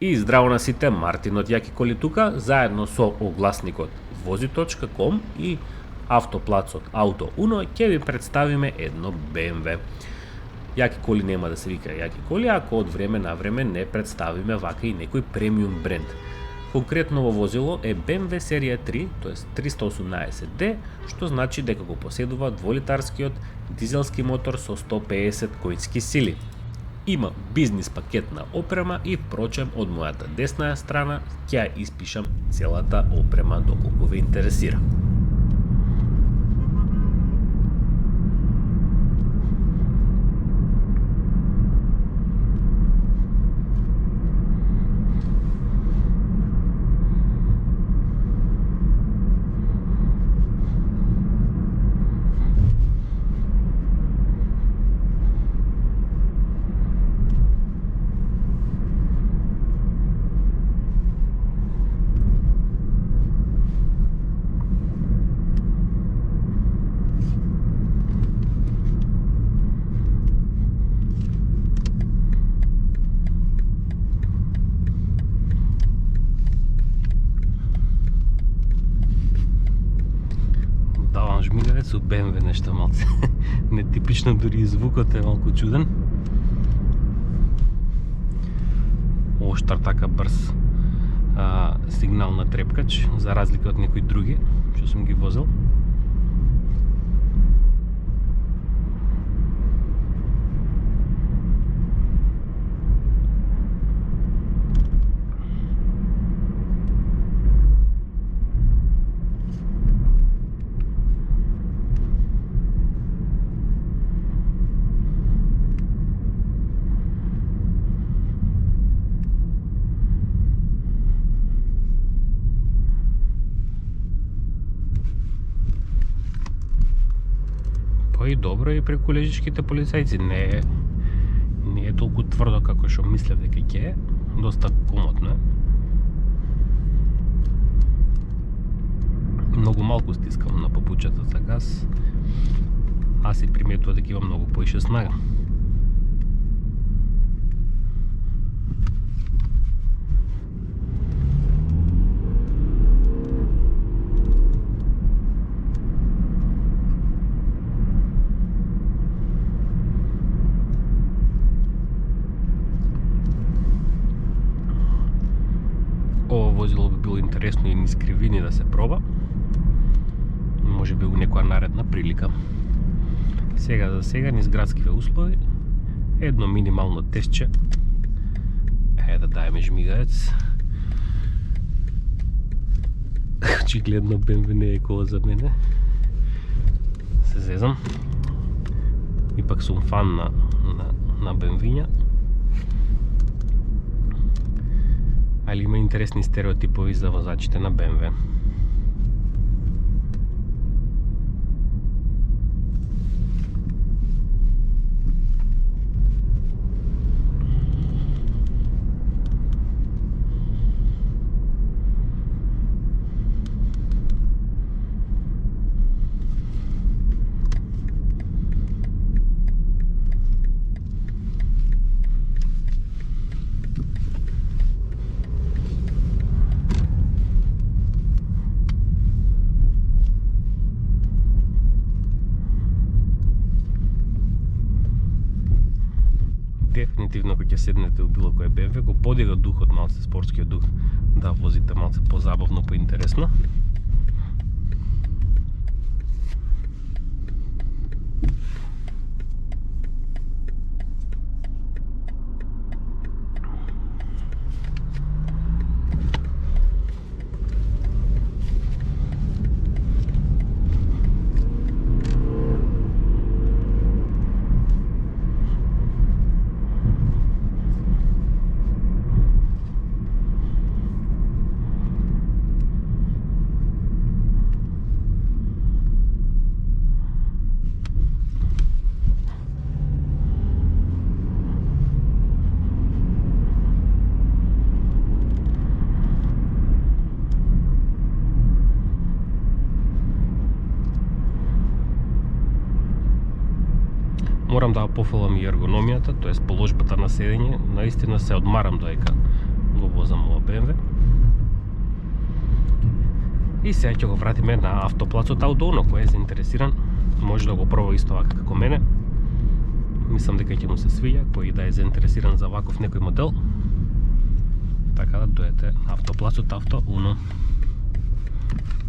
И здраво на сите, Мартин од Јаки коли тука, заедно со огласникот vozi.com и автоплацот Auto Uno ќе ви представиме едно BMW. Јаки коли нема да се вика јаки коли, ако од време на време не представиме вака и некој премиум бренд. Конкретно во возило е BMW серија 3, тоест 318D, што значи дека го поседува 2-литарскиот дизелски мотор со 150 коњски сили. Има бизнис пакетна опрема и впрочем од мојата десна страна ќе ја испишам целата опрема доколку ве интересира. Жмигалец у BMW нешто малце нетипично, дури и звукот е малку чуден. Оштар така брз сигнал на трепкач, за разлика од некои други што сум ги возел. И добро и преку лежичките полицајци, не е толку тврдо како што мислев дека ќе е, доста комотно е. Многу малку стискам на папучата за газ, а се приметува дека има многу поише снага. Ово возило би било интересно и низ кривини да се проба. Може би у некоја наредна прилика. Сега за сега низ градскиве услови едно минимално тестче. Да дајме жмигаец. Очигледно BMW не е кола за мене. Се зезам. Ипак сум фан на BMW-ња. Али има интересни стереотипови за возачите на BMW. Дефинитивно кога ќе седнете у било кој BMW, го подига духот малце, спортскиот дух, да возите малце позабавно, поинтересно. Морам да пофалам и ергономијата, тоест положбата на седење. Наистина се одмарам додека го И сега ќе го вратиме на автоплацот Auto Uno, кој е заинтересиран може да го проба исто вака како мене. Мислам дека ќе му се свиѓа, кој да е заинтересиран за ваков некој модел. Така да дојдете на автоплацот Auto Uno.